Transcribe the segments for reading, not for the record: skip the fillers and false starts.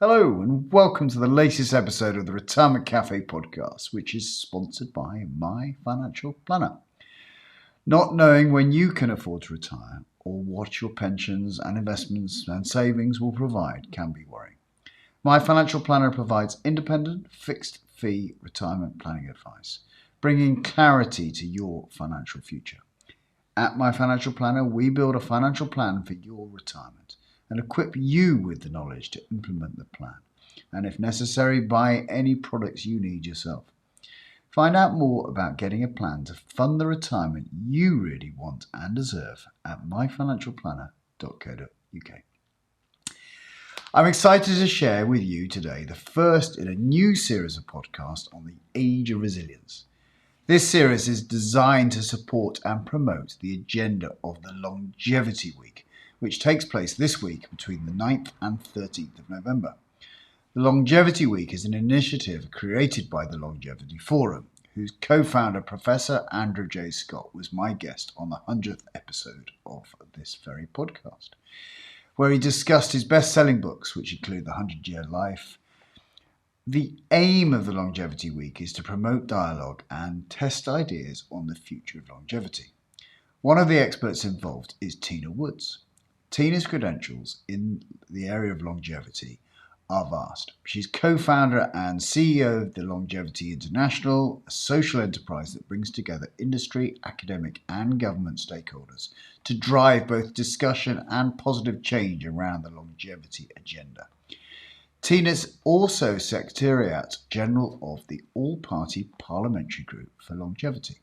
Hello and welcome to the latest episode of the Retirement Cafe podcast, which is sponsored by My Financial Planner. Not knowing when you can afford to retire or what your pensions and investments and savings will provide can be worrying. My Financial Planner provides independent, fixed fee retirement planning advice, bringing clarity to your financial future. At My Financial Planner, we build a financial plan for your retirement and equip you with the knowledge to implement the plan, and if necessary, buy any products you need yourself. Find out more about getting a plan to fund the retirement you really want and deserve at myfinancialplanner.co.uk. I'm excited to share with you today the first in a new series of podcasts on the age of resilience. This series is designed to support and promote the agenda of the Longevity Week, which takes place this week between the 9th and 13th of November. The Longevity Week is an initiative created by the Longevity Forum, whose co-founder, Professor Andrew J. Scott, was my guest on the 100th episode of this very podcast, where he discussed his best-selling books, which include The 100-Year Life. The aim of the Longevity Week is to promote dialogue and test ideas on the future of longevity. One of the experts involved is Tina Woods. Tina's credentials in the area of longevity are vast. She's co-founder and CEO of the Longevity International, a social enterprise that brings together industry, academic and government stakeholders to drive both discussion and positive change around the longevity agenda. Tina's also Secretariat General of the All Party Parliamentary Group for Longevity,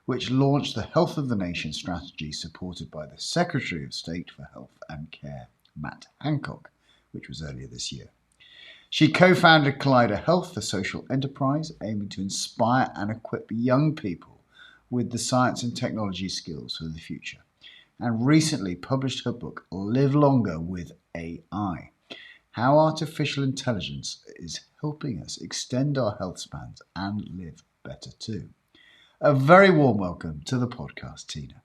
which launched the Health of the Nation strategy supported by the Secretary of State for Health and Care, Matt Hancock, which was earlier this year. She co-founded Collider Health, a social enterprise aiming to inspire and equip young people with the science and technology skills for the future, and recently published her book, Live Longer with AI. How artificial intelligence is helping us extend our health spans and live better too. A very warm welcome to the podcast, Tina.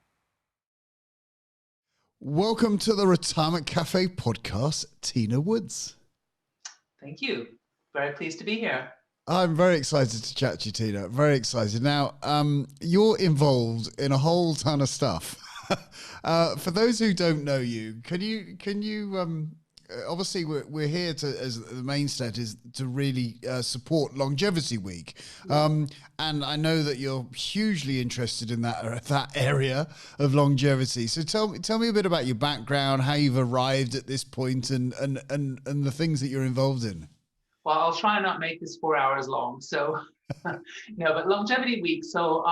Welcome to the Retirement Cafe podcast, Tina Woods. Thank you. Very pleased to be here. I'm very excited to chat to you, Tina. Very excited. Now, you're involved in a whole ton of stuff. For those who don't know you, can you obviously we're here to, as the mainstay is to really support Longevity Week, and I know that you're hugely interested in that area of longevity. So tell me a bit about your background, how you've arrived at this point, and the things that you're involved in. Well, I'll try and not make this 4 hours long. So, but Longevity Week. So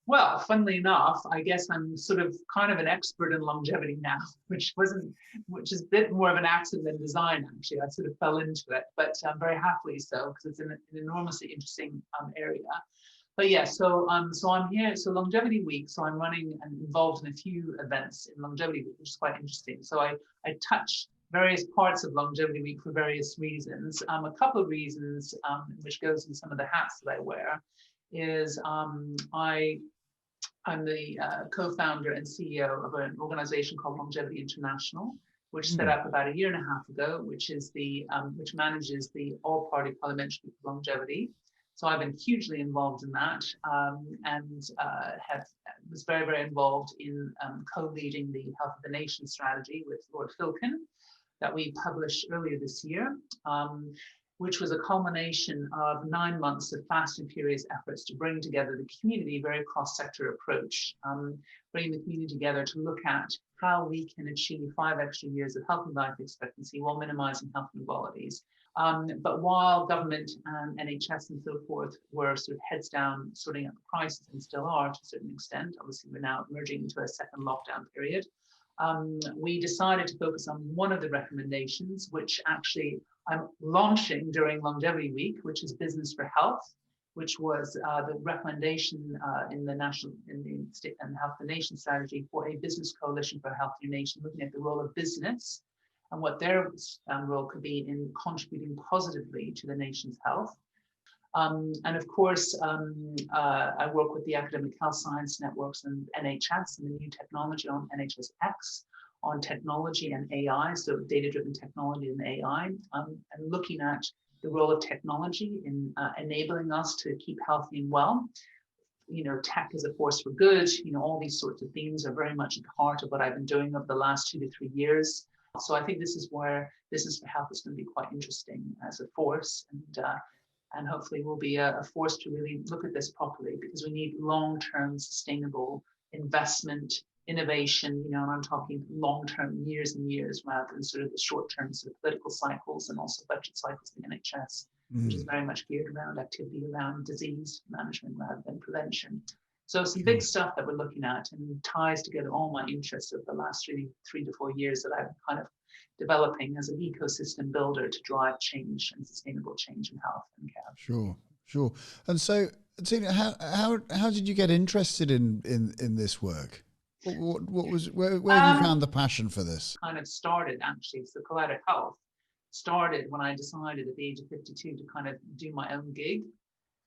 well, funnily enough, I guess I'm sort of kind of an expert in longevity now, which is a bit more of an accident than design, actually. I sort of fell into it, but very happily so, because it's an enormously interesting area. But yeah, so I'm here. So Longevity Week. So I'm running and involved in a few events in Longevity Week, which is quite interesting. So I touch various parts of Longevity Week for various reasons. A couple of reasons, which goes in some of the hats that I wear, is I'm the co-founder and CEO of an organization called Longevity International, which set up about 1.5 years ago, which manages the All Party Parliamentary Group for Longevity. So I've been hugely involved in that, and was very, very involved in co-leading the Health of the Nation strategy with Lord Filkin that we published earlier this year. Which was a culmination of 9 months of fast and furious efforts to bring together the community, very cross-sector approach, bringing the community together to look at how we can achieve 5 extra years of healthy life expectancy while minimizing health inequalities. But while government and NHS and so forth were sort of heads down sorting out the crisis, and still are to a certain extent, obviously we're now emerging into a second lockdown period, we decided to focus on one of the recommendations, which actually I'm launching during Longevity Week, which is Business for Health, which was the recommendation in the State and Health of the Nation strategy for a business coalition for a healthier nation, looking at the role of business and what their role could be in contributing positively to the nation's health. And of course, I work with the academic health science networks and NHS and the new technology on NHS X on technology and AI, so data-driven technology and AI, and looking at the role of technology in enabling us to keep healthy and well. Tech as a force for good, all these sorts of themes are very much at the heart of what I've been doing over the last 2 to 3 years. So I think this is where Business for Health is going to be quite interesting as a force, and hopefully will be a force to really look at this properly, because we need long-term sustainable investment, innovation, and I'm talking long-term, years and years, rather than sort of the short-term sort of political cycles and also budget cycles in the NHS, which is very much geared around activity around disease management rather than prevention. So some big stuff that we're looking at, and ties together all my interests of the last 3 to 4 years that I've kind of developing as an ecosystem builder to drive change and sustainable change in health and care. Sure. And so, Tina, how did you get interested in this work? What was where have you found the passion for this? Kind of started actually. So Collective Health started when I decided at the age of 52 to kind of do my own gig,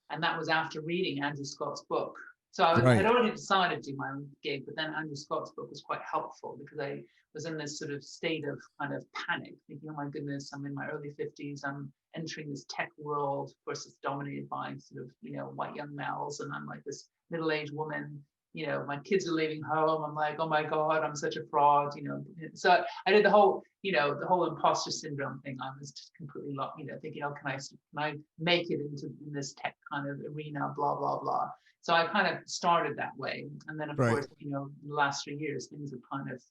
and that was after reading Andrew Scott's book. So I had already decided to do my own gig, but then Andrew Scott's book was quite helpful, because I was in this sort of state of kind of panic, thinking, oh my goodness, I'm in my early 50s, I'm entering this tech world. Of course, it's dominated by sort of, white young males, and I'm like this middle-aged woman, my kids are leaving home. I'm like, oh my God, I'm such a fraud, So I did the whole imposter syndrome thing. I was just completely lost, thinking, oh, can I make it into this tech kind of arena, blah, blah, blah. So I kind of started that way. And then, of course, the last 3 years, things have kind of,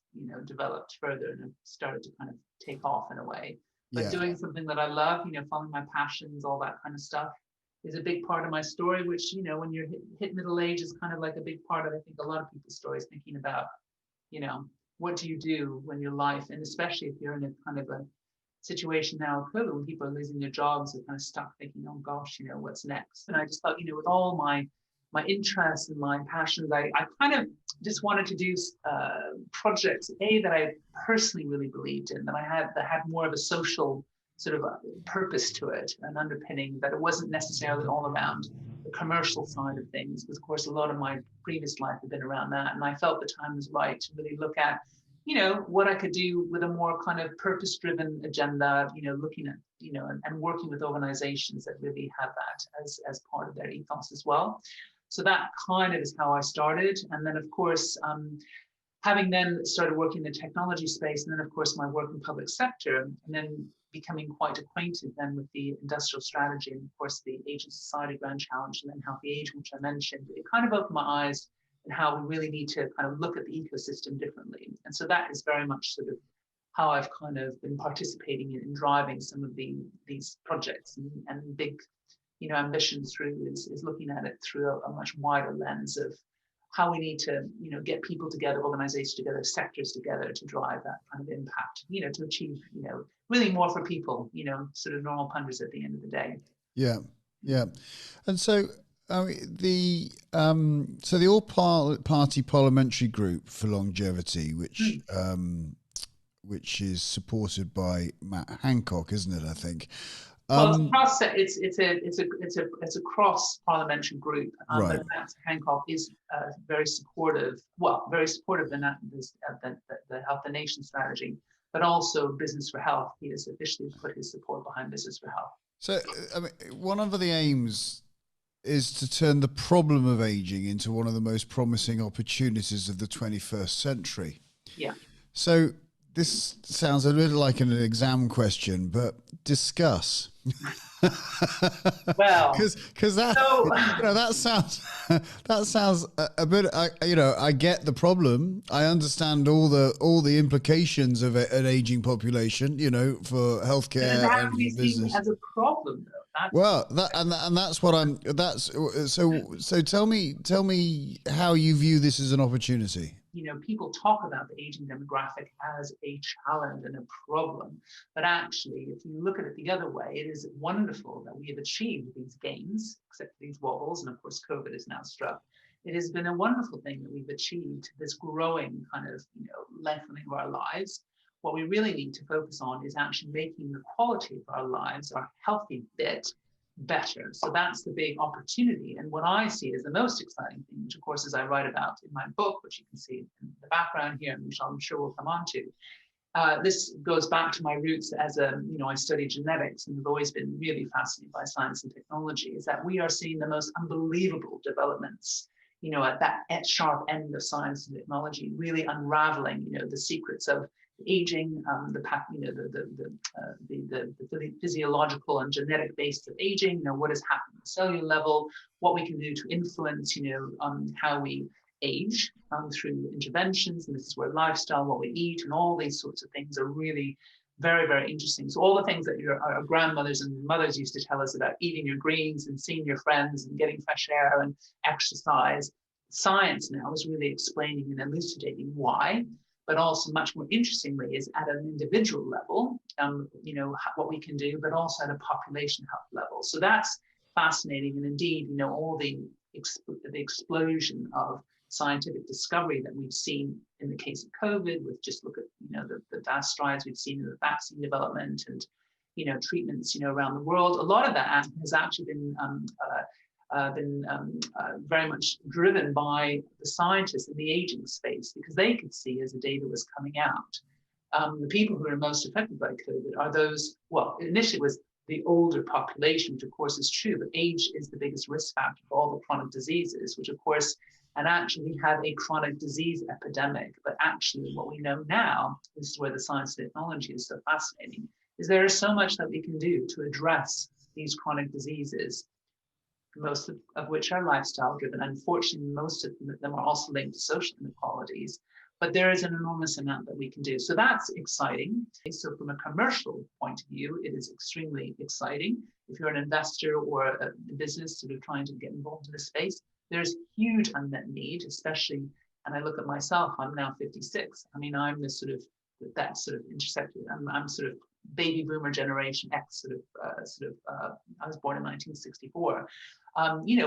developed further and have started to kind of take off in a way. But doing something that I love, following my passions, all that kind of stuff, is a big part of my story, which, when you're hit middle age, is kind of like a big part of, I think, a lot of people's stories, thinking about, what do you do when your life, and especially if you're in a kind of a situation now, COVID, when people are losing their jobs, they're kind of stuck thinking, oh gosh, what's next? And I just thought, with all my interests and my passions, I kind of just wanted to do projects, that I personally really believed in, that had more of a social sort of a purpose to it, an underpinning, that it wasn't necessarily all around the commercial side of things, because of course a lot of my previous life had been around that, and I felt the time was right to really look at what I could do with a more kind of purpose-driven agenda, looking at and working with organizations that really have that as part of their ethos as well. So that kind of is how I started. And then, of course, having then started working in the technology space, and then, of course, my work in public sector, and then becoming quite acquainted then with the industrial strategy, and, of course, the Age and Society Grand Challenge, and then Healthy Age, which I mentioned, it kind of opened my eyes and how we really need to kind of look at the ecosystem differently. And so that is very much sort of how I've kind of been participating in driving some of these projects and big ambitions through is looking at it through a much wider lens of how we need to, get people together, organizations together, sectors together to drive that kind of impact, to achieve, really more for people, sort of normal punters at the end of the day. Yeah. And so the All Party Parliamentary Group for Longevity, which is supported by Matt Hancock, isn't it? I think. Well, it's a cross parliamentary group. But Matt Hancock is very supportive. Well, very supportive in the Health the Nation strategy, but also Business for Health. He has officially put his support behind Business for Health. So, I mean, one of the aims is to turn the problem of aging into one of the most promising opportunities of the 21st century. Yeah. So this sounds a little like an exam question, but discuss. Well, because that sounds a bit. I get the problem. I understand all the implications of an aging population. For healthcare and for business. As a problem, though. That's what I'm. So tell me how you view this as an opportunity. People talk about the aging demographic as a challenge and a problem, but actually, if you look at it the other way, it is wonderful that we have achieved these gains, except for these wobbles, and of course, COVID has now struck. It has been a wonderful thing that we've achieved this growing kind of, lengthening of our lives. What we really need to focus on is actually making the quality of our lives, our healthy bit, better. So that's the big opportunity. And what I see as the most exciting thing, which of course, as I write about in my book, which you can see in the background here, and which I'm sure we'll come on to, this goes back to my roots as I studied genetics and have always been really fascinated by science and technology, is that we are seeing the most unbelievable developments, at sharp end of science and technology, really unraveling, the secrets of aging, the physiological and genetic base of aging, what has happened at the cellular level, what we can do to influence, how we age through interventions. And this is where lifestyle, what we eat, and all these sorts of things are really very, very interesting. So all the things that our grandmothers and mothers used to tell us about eating your greens and seeing your friends and getting fresh air and exercise, science now is really explaining and elucidating why. But also much more interestingly is at an individual level, what we can do, but also at a population health level. So that's fascinating. And indeed, all the explosion of scientific discovery that we've seen in the case of COVID, with just look at, the vast strides we've seen in the vaccine development and, treatments, around the world. A lot of that has actually been very much driven by the scientists in the aging space, because they could see as the data was coming out, the people who are most affected by COVID are those, well, initially it was the older population, which of course is true, but age is the biggest risk factor for all the chronic diseases, which of course, and actually we have a chronic disease epidemic, but actually what we know now, this is where the science and technology is so fascinating, is there is so much that we can do to address these chronic diseases, most of which are lifestyle driven. Unfortunately, most of them are also linked to social inequalities, but there is an enormous amount that we can do. So that's exciting. So from a commercial point of view, it is extremely exciting. If you're an investor or a business sort of trying to get involved in this space, there's huge unmet need, especially, and I look at myself, I'm now 56. I mean, I'm this sort of, that sort of intersected. I'm sort of baby boomer generation X, I was born in 1964.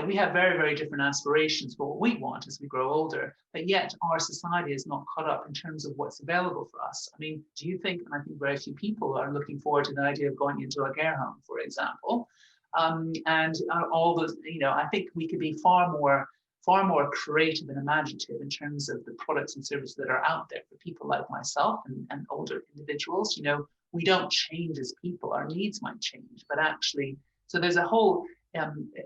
We have very, very different aspirations for what we want as we grow older, but yet our society is not caught up in terms of what's available for us. I mean, do you think, and I think very few people are looking forward to the idea of going into a care home, for example, and all those, I think we could be far more creative and imaginative in terms of the products and services that are out there for people like myself and older individuals. We don't change as people, our needs might change, but actually, so there's a whole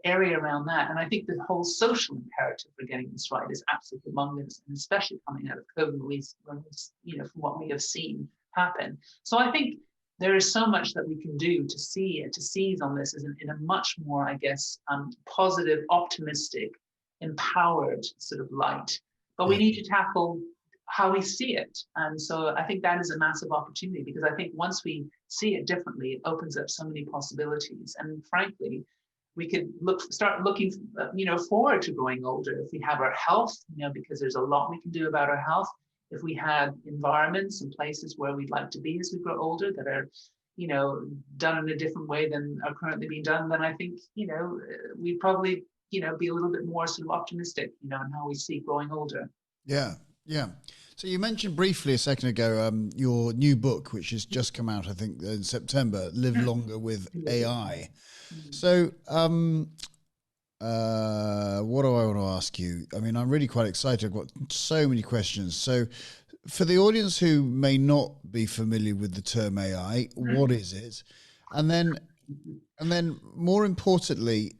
area around that. And I think the whole social imperative for getting this right is absolutely humongous, and especially coming out of COVID, from what we have seen happen. So I think there is so much that we can do to seize on this in a much more, I guess, positive, optimistic, empowered sort of light. But we need to tackle how we see it. And so I think that is a massive opportunity, because I think once we see it differently, it opens up so many possibilities. And frankly, we could start looking, forward to growing older if we have our health, because there's a lot we can do about our health. If we have environments and places where we'd like to be as we grow older that are, done in a different way than are currently being done, then I think, we'd probably, be a little bit more sort of optimistic, in how we see growing older. Yeah. Yeah. So you mentioned briefly a second ago your new book, which has just come out, I think, in September, Live Longer with AI. So what do I want to ask you? I mean, I'm really quite excited. I've got so many questions. So for the audience who may not be familiar with the term AI, what is it? And then more importantly,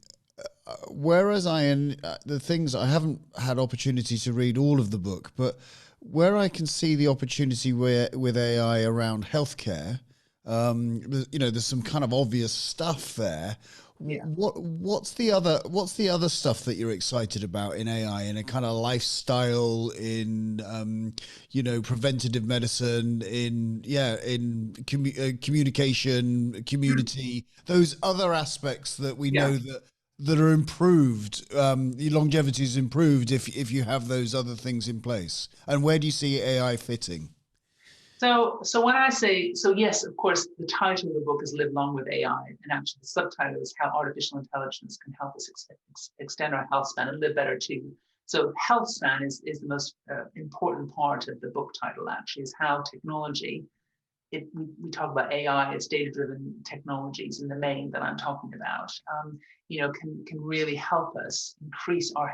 whereas the things I haven't had opportunity to read all of the book, but where I can see the opportunity with AI around healthcare, there's some kind of obvious stuff there. Yeah. What's the other stuff that you're excited about in AI, in a kind of lifestyle, in preventative medicine, in communication, community, those other aspects that we know that are improved, your longevity is improved if you have those other things in place? And where do you see AI fitting? So when I say, yes, of course, the title of the book is Live Long with AI, and actually the subtitle is How Artificial Intelligence Can Help Us Extend Our Health Span and Live Better Too. So health span is the most important part of the book title, actually, is how technology we talk about AI as data-driven technologies in the main that I'm talking about, can really help us increase the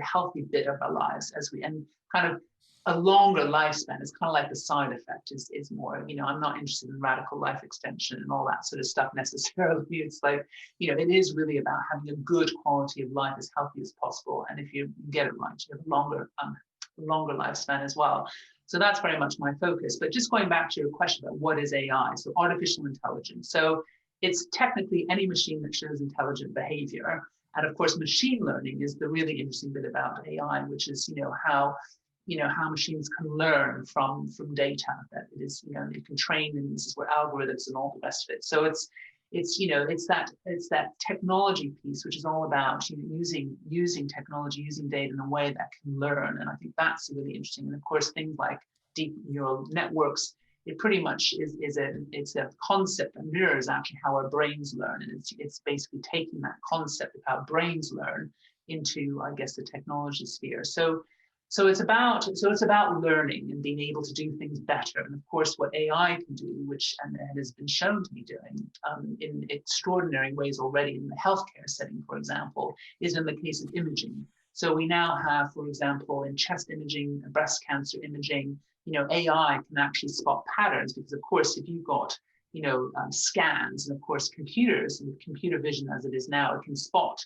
healthy bit of our lives and kind of a longer lifespan is kind of like the side effect is more, I'm not interested in radical life extension and all that sort of stuff necessarily. It's like, it is really about having a good quality of life as healthy as possible. And if you get it right, you have a longer lifespan as well. So that's very much my focus. But just going back to your question about what is AI, so artificial intelligence. So it's technically any machine that shows intelligent behavior. And of course, machine learning is the really interesting bit about AI, which is, how machines can learn from data that it is, you can train, and this is where algorithms and all the rest of it. So it's that technology piece, which is all about using technology, using data in a way that can learn. And I think that's really interesting. And of course, things like deep neural networks, it pretty much is a concept that mirrors actually how our brains learn. And it's basically taking that concept of how brains learn into, I guess, the technology sphere. So it's about learning and being able to do things better. And of course, what AI can do, which and has been shown to be doing in extraordinary ways already in the healthcare setting, for example, is in the case of imaging. So we now have, for example, in chest imaging, breast cancer imaging, AI can actually spot patterns because, of course, if you've got scans and of course computers and computer vision as it is now, it can spot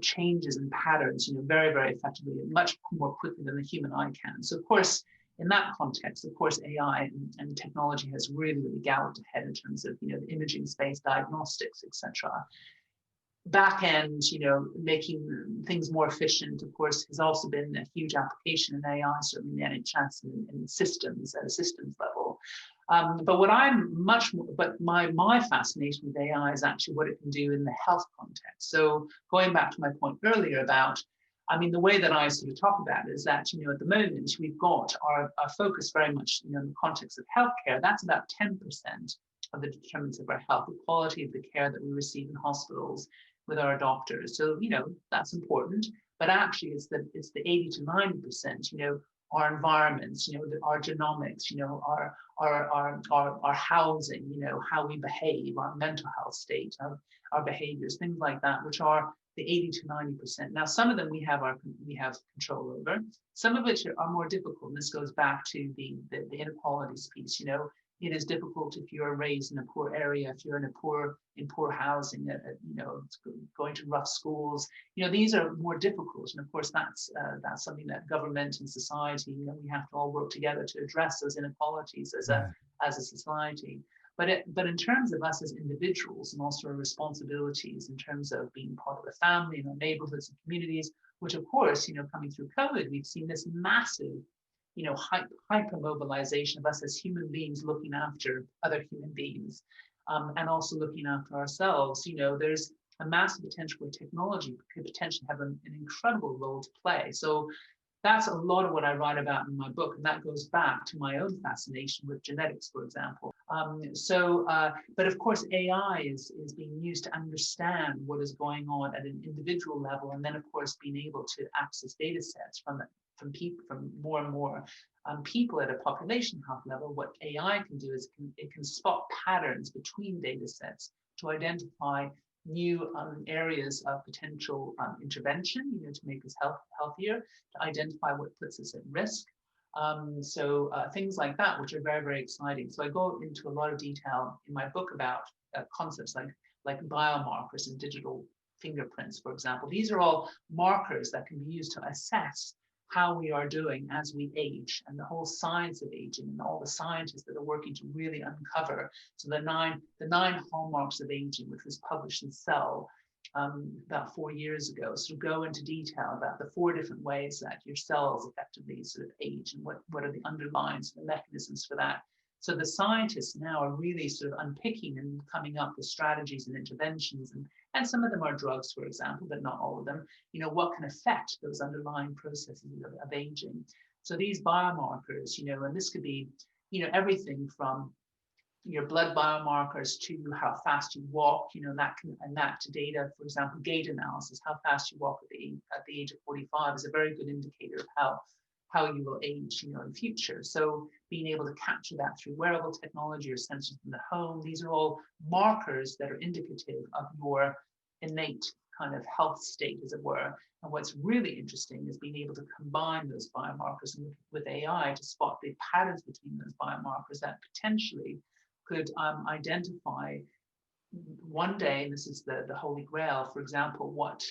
changes and patterns, very, very effectively and much more quickly than the human eye can. So of course, in that context, of course, AI and technology has really, really galloped ahead in terms of, the imaging space, diagnostics, etc. Back end, making things more efficient, of course, has also been a huge application in AI, certainly in the NHS and systems at a systems level. But my fascination with AI is actually what it can do in the health context. So going back to my point earlier about, the way that I sort of talk about it is that, at the moment we've got our focus very much, in the context of healthcare. That's about 10% of the determinants of our health, the quality of the care that we receive in hospitals with our doctors. So, that's important, but actually it's the 80 to 90%, our environments, our genomics, our housing, how we behave, our mental health state, our behaviors, things like that, which are the 80 to 90%. Now, some of them we have control over. Some of which are more difficult. And this goes back to the inequalities piece. It is difficult if you're raised in a poor area, if you're in poor housing, going to rough schools. These are more difficult, and of course that's something that government and society, we have to all work together to address those inequalities as a society. But in terms of us as individuals and also our responsibilities in terms of being part of the family and our neighborhoods and communities, which of course, coming through COVID, we've seen this massive hyper-mobilization of us as human beings looking after other human beings, and also looking after ourselves. There's a massive potential where technology could potentially have an incredible role to play. So that's a lot of what I write about in my book, and that goes back to my own fascination with genetics, for example. But of course, AI is being used to understand what is going on at an individual level, and then of course being able to access data sets from more and more people at a population health level. What AI can do is it can spot patterns between data sets to identify new areas of potential intervention, to make us healthier, to identify what puts us at risk. Things like that, which are very, very exciting. So I go into a lot of detail in my book about concepts like biomarkers and digital fingerprints, for example. These are all markers that can be used to assess how we are doing as we age, and the whole science of aging, and all the scientists that are working to really uncover. So the nine hallmarks of aging, which was published in Cell about 4 years ago, sort of go into detail about the 4 different ways that your cells effectively sort of age, and what are the underlying sort of mechanisms for that. So the scientists now are really sort of unpicking and coming up with strategies and interventions, and some of them are drugs, for example, but not all of them, what can affect those underlying processes of aging. So these biomarkers, and this could be, everything from your blood biomarkers to how fast you walk, that to data, for example, gait analysis, how fast you walk at the age of 45 is a very good indicator of how you will age, in the future. So being able to capture that through wearable technology or sensors in the home, these are all markers that are indicative of your innate kind of health state, as it were. And what's really interesting is being able to combine those biomarkers with AI to spot the patterns between those biomarkers that potentially could identify one day, and this is the holy grail, for example, what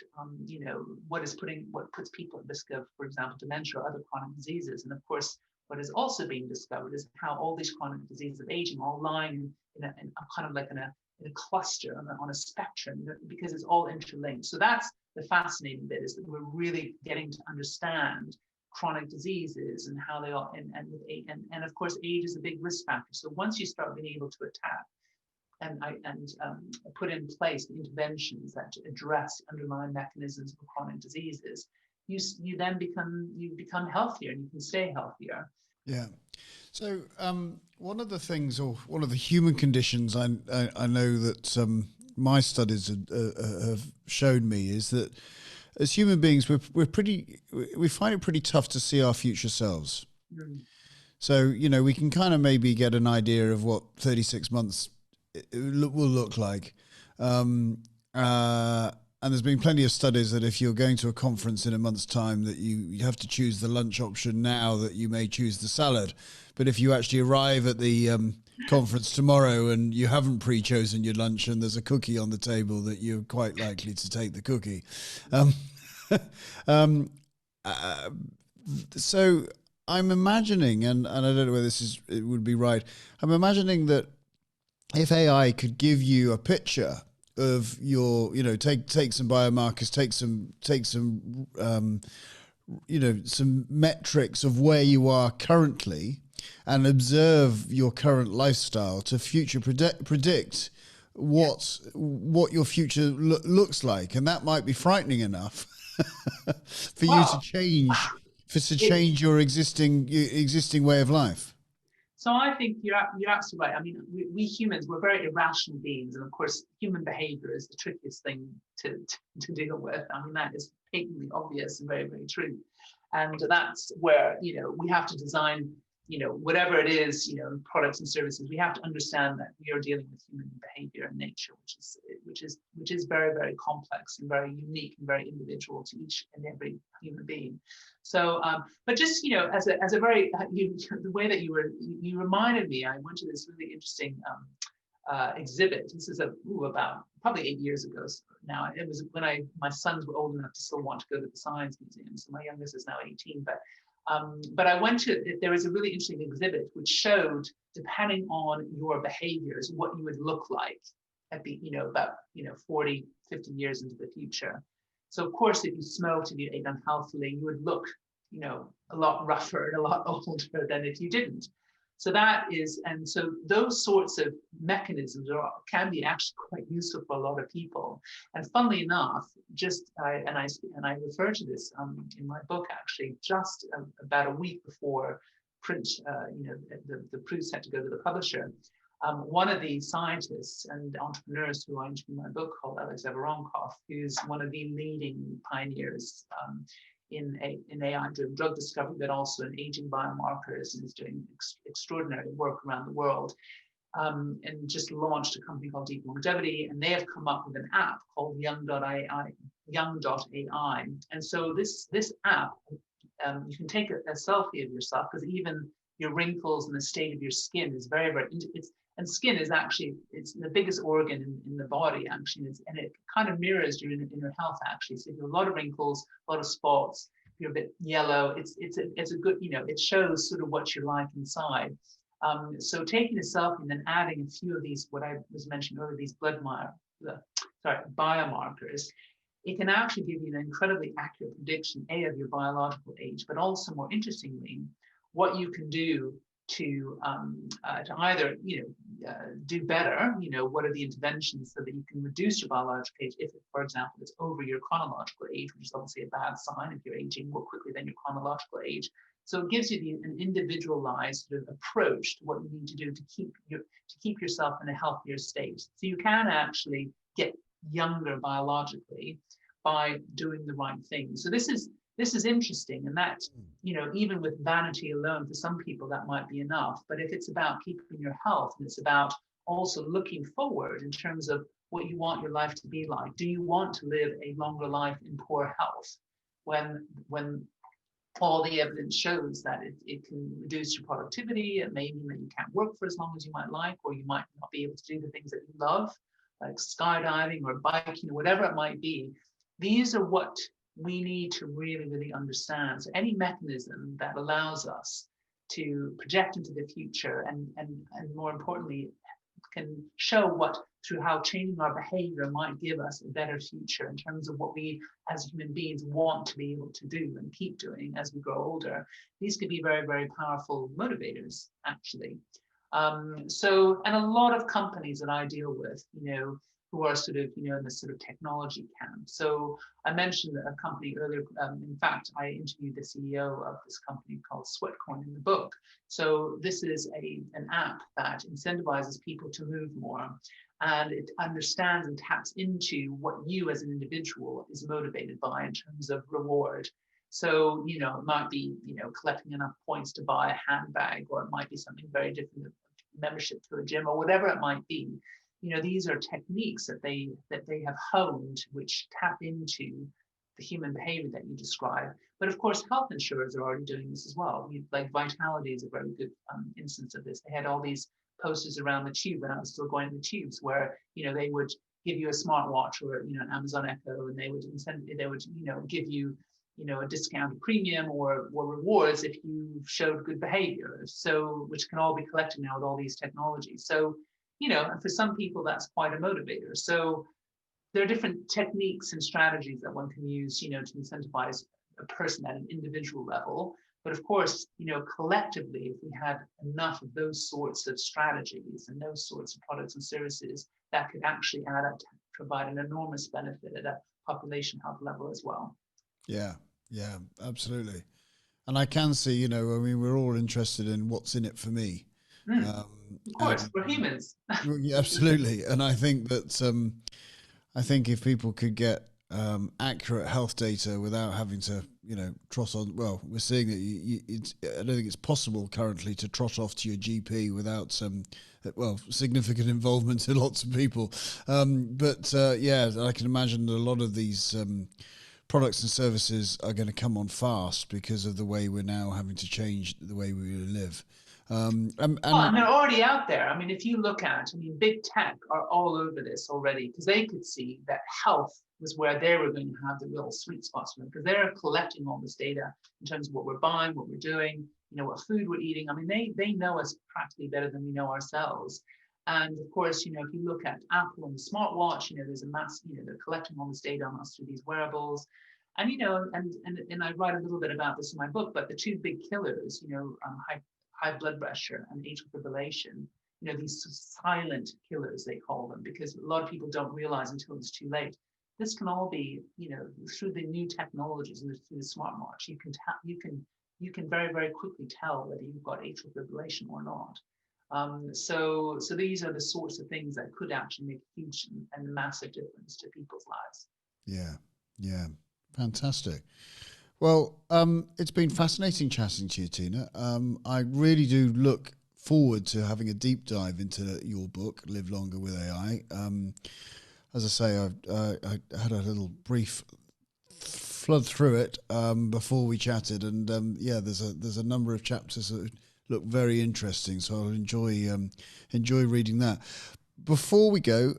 puts people at risk of, for example, dementia or other chronic diseases. And of course, what is also being discovered is how all these chronic diseases of aging all lying in a kind of like in a cluster on a spectrum, because it's all interlinked. So that's the fascinating bit, is that we're really getting to understand chronic diseases and how they all, and of course, age is a big risk factor. So once you start being able to attack and put in place the interventions that address underlying mechanisms of chronic diseases, you then become healthier, and you can stay healthier. Yeah. So one of the things, or one of the human conditions I know that my studies have shown me, is that as human beings, we find it pretty tough to see our future selves. Mm. So, we can kind of maybe get an idea of what 36 months will look like. And there's been plenty of studies that if you're going to a conference in a month's time, that you have to choose the lunch option now, that you may choose the salad. But if you actually arrive at the conference tomorrow and you haven't pre-chosen your lunch and there's a cookie on the table, that you're quite likely to take the cookie. So I'm imagining, and I don't know whether it would be right, I'm imagining that if AI could give you a picture of your, take some biomarkers, take some some metrics of where you are currently, and observe your current lifestyle to future predict what your future looks like, and that might be frightening enough for you to change your existing way of life. So I think you're absolutely right. I mean, we humans, we're very irrational beings, and of course, human behavior is the trickiest thing to deal with. I mean, that is patently obvious and very, very true. And that's where we have to design whatever it is, products and services. We have to understand that we are dealing with human behavior and nature, which is very, very complex and very unique and very individual to each and every human being. So, but just as a very the way that you reminded me, I went to this really interesting exhibit. This is about probably 8 years ago now. It was when my sons were old enough to still want to go to the science museum. So my youngest is now 18, but I went to, there was a really interesting exhibit which showed, depending on your behaviors, what you would look like at the, about 40, 50 years into the future. So of course, if you smoked and you ate unhealthily, you would look, a lot rougher and a lot older than if you didn't. So that is, and so those sorts of mechanisms can be actually quite useful for a lot of people. And funnily enough, I refer to this in my book, actually, just about a week before print, the proofs had to go to the publisher. One of the scientists and entrepreneurs who I interviewed in my book, called Alexander Hancock, who's one of the leading pioneers in AI-driven drug discovery, but also in aging biomarkers, and is doing extraordinary work around the world, and just launched a company called Deep Longevity, and they have come up with an app called Young.ai. And so this app, you can take a selfie of yourself, because even your wrinkles and the state of your skin is very, very, and skin is actually, it's the biggest organ in the body, actually, and it kind of mirrors your inner health, actually. So if you have a lot of wrinkles, a lot of spots, if you're a bit yellow, it's a good, it shows sort of what you're like inside. So taking a selfie and then adding a few of these, what I was mentioning earlier, these biomarkers, it can actually give you an incredibly accurate prediction, of your biological age, but also, more interestingly, what you can do to either do better, what are the interventions so that you can reduce your biological age if, for example, it's over your chronological age, which is obviously a bad sign if you're aging more quickly than your chronological age. So it gives you an individualized sort of approach to what you need to do to keep yourself in a healthier state. So you can actually get younger biologically by doing the right thing. So this is this is interesting. And that, even with vanity alone, for some people, that might be enough. But if it's about keeping your health, and it's about also looking forward in terms of what you want your life to be like, do you want to live a longer life in poor health when all the evidence shows that it can reduce your productivity? It may mean that you can't work for as long as you might like, or you might not be able to do the things that you love, like skydiving or biking, or whatever it might be. These are what we need to really, really understand. So any mechanism that allows us to project into the future and more importantly, can show what, through how changing our behavior might give us a better future in terms of what we as human beings want to be able to do and keep doing as we grow older. These could be very, very powerful motivators, actually. And a lot of companies that I deal with, who are sort of, in the sort of technology camp. So I mentioned a company earlier. In fact, I interviewed the CEO of this company called Sweatcoin in the book. So this is an app that incentivizes people to move more, and it understands and taps into what you as an individual is motivated by in terms of reward. So, it might be, collecting enough points to buy a handbag, or it might be something very different, membership to a gym, or whatever it might be. These are techniques that they have honed, which tap into the human behavior that you describe. But of course, health insurers are already doing this as well. Like Vitality is a very good instance of this. They had all these posters around the tube when I was still going to the tubes, where they would give you a smartwatch or an Amazon Echo, and they would give you a discounted premium or rewards if you showed good behavior. So, which can all be collected now with all these technologies. So, and for some people, that's quite a motivator. So there are different techniques and strategies that one can use, to incentivize a person at an individual level. But of course, collectively, if we had enough of those sorts of strategies and those sorts of products and services, that could actually add up to provide an enormous benefit at a population health level as well. Yeah, absolutely. And I can see, we're all interested in what's in it for me. Of course, we're humans. Yeah, absolutely. And I think that if people could get accurate health data without having to, trot on. Well, we're seeing that I don't think it's possible currently to trot off to your GP without significant involvement in lots of people. But I can imagine that a lot of these products and services are going to come on fast because of the way we're now having to change the way we live. And they're already out there. I mean, if you look at, big tech are all over this already, because they could see that health was where they were going to have the real sweet spots from, because they're collecting all this data in terms of what we're buying, what we're doing, what food we're eating. They know us practically better than we know ourselves. And of course, if you look at Apple and the smartwatch, there's a mass, they're collecting all this data on us through these wearables. And, and I write a little bit about this in my book, but the two big killers, high blood pressure and atrial fibrillation, these silent killers, they call them, because a lot of people don't realize until it's too late. This can all be, through the new technologies and through the smartwatch, you can very, very quickly tell whether you've got atrial fibrillation or not. So these are the sorts of things that could actually make a huge and massive difference to people's lives. Yeah, fantastic. Well, it's been fascinating chatting to you, Tina. I really do look forward to having a deep dive into your book, Live Longer with AI. As I say, I had a little brief flood through it before we chatted, and there's a number of chapters that look very interesting, so I'll enjoy reading that. Before we go,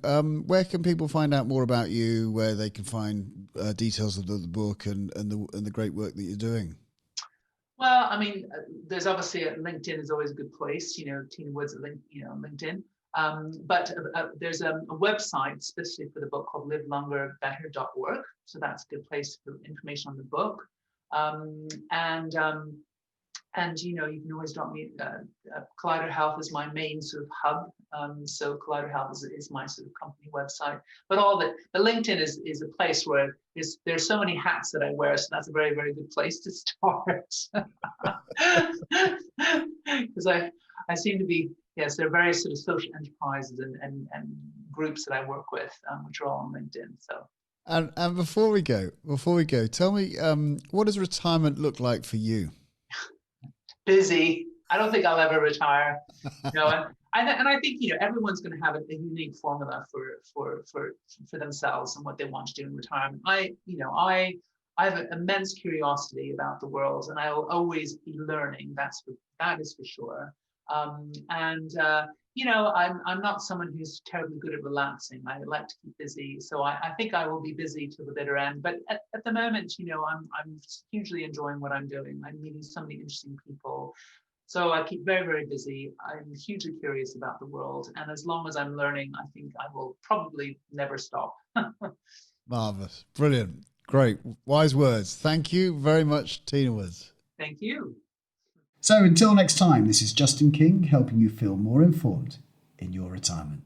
where can people find out more about you, where they can find details of the book and the great work that you're doing? Well, there's obviously LinkedIn is always a good place, Tina Woods at LinkedIn. But there's a website specifically for the book called livelongerbetter.org. So that's a good place for information on the book. And you can always drop me. Collider Health is my main sort of hub. So Collider Health is my sort of company website. But but LinkedIn is a place where there's so many hats that I wear. So that's a very, very good place to start. Because I seem to be, yes, there are various sort of social enterprises and groups that I work with, which are all on LinkedIn. So And before we go, tell me, what does retirement look like for you? Busy. I don't think I'll ever retire. And I think everyone's going to have a unique formula for themselves and what they want to do in retirement. I have an immense curiosity about the world, and I will always be learning. That is for sure. I'm not someone who's terribly good at relaxing. I like to keep busy, so I think I will be busy till the bitter end. But at the moment, I'm hugely enjoying what I'm doing. I'm meeting so many interesting people. So I keep very, very busy. I'm hugely curious about the world. And as long as I'm learning, I think I will probably never stop. Marvellous. Brilliant. Great. Wise words. Thank you very much, Tina Woods. Thank you. So until next time, this is Justin King helping you feel more informed in your retirement.